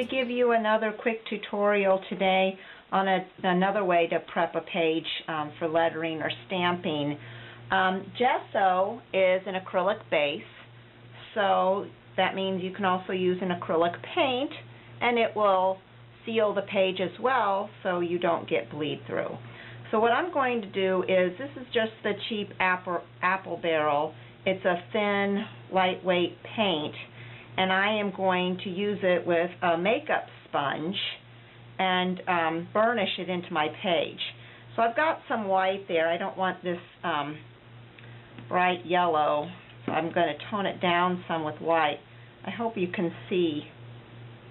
to give you another quick tutorial today on another way to prep a page for lettering or stamping. Gesso is an acrylic base, so that means you can also use an acrylic paint, and it will seal the page as well so you don't get bleed through. So what I'm going to do is, this is just the cheap apple barrel. It's a thin, lightweight paint, and I am going to use it with a makeup sponge and burnish it into my page. So I've got some white there. I don't want this bright yellow, so I'm going to tone it down some with white. I hope you can see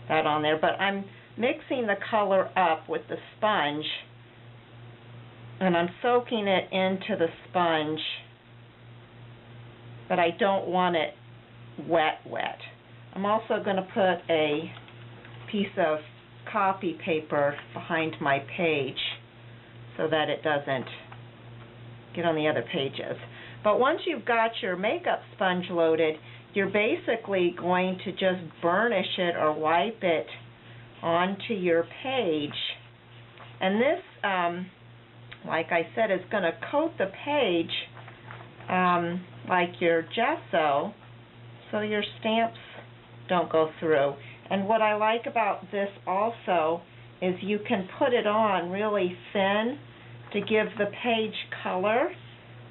that on there, but I'm mixing the color up with the sponge, and I'm soaking it into the sponge, but I don't want it wet. I'm also going to put a piece of copy paper behind my page so that it doesn't get on the other pages. But once you've got your makeup sponge loaded, you're basically going to just burnish it or wipe it onto your page. And this, like I said, is going to coat the page like your gesso, so your stamps don't go through. And what I like about this also is you can put it on really thin to give the page color,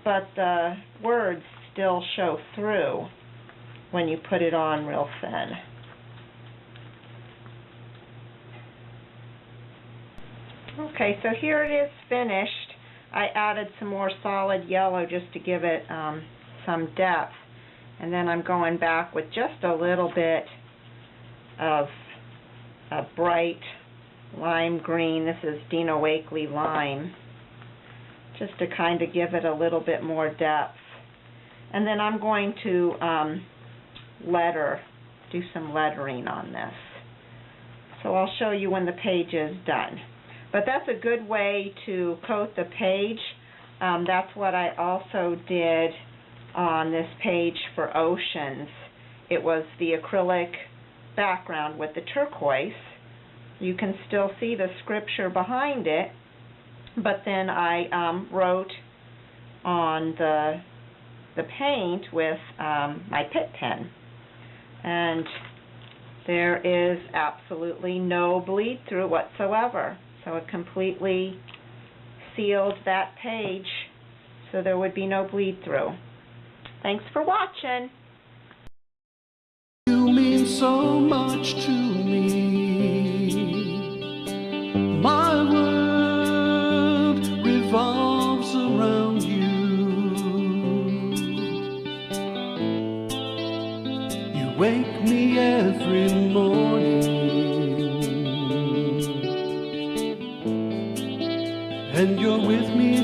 but the words still show through when you put it on real thin. Okay, so here it is finished. I added some more solid yellow just to give it some depth, and then I'm going back with just a little bit of a bright lime green. This is Dina Wakley lime, just to kind of give it a little bit more depth. And then I'm going to do some lettering on this. So I'll show you when the page is done. But that's a good way to coat the page. That's what I also did on this page for oceans. It was the acrylic background with the turquoise. You can still see the scripture behind it, but then I wrote on the paint with my Pitt pen. And there is absolutely no bleed through whatsoever. So it completely sealed that page so there would be no bleed through. Thanks for watching. You mean so much to me. My world revolves around you. You wake me every morning, and you're with me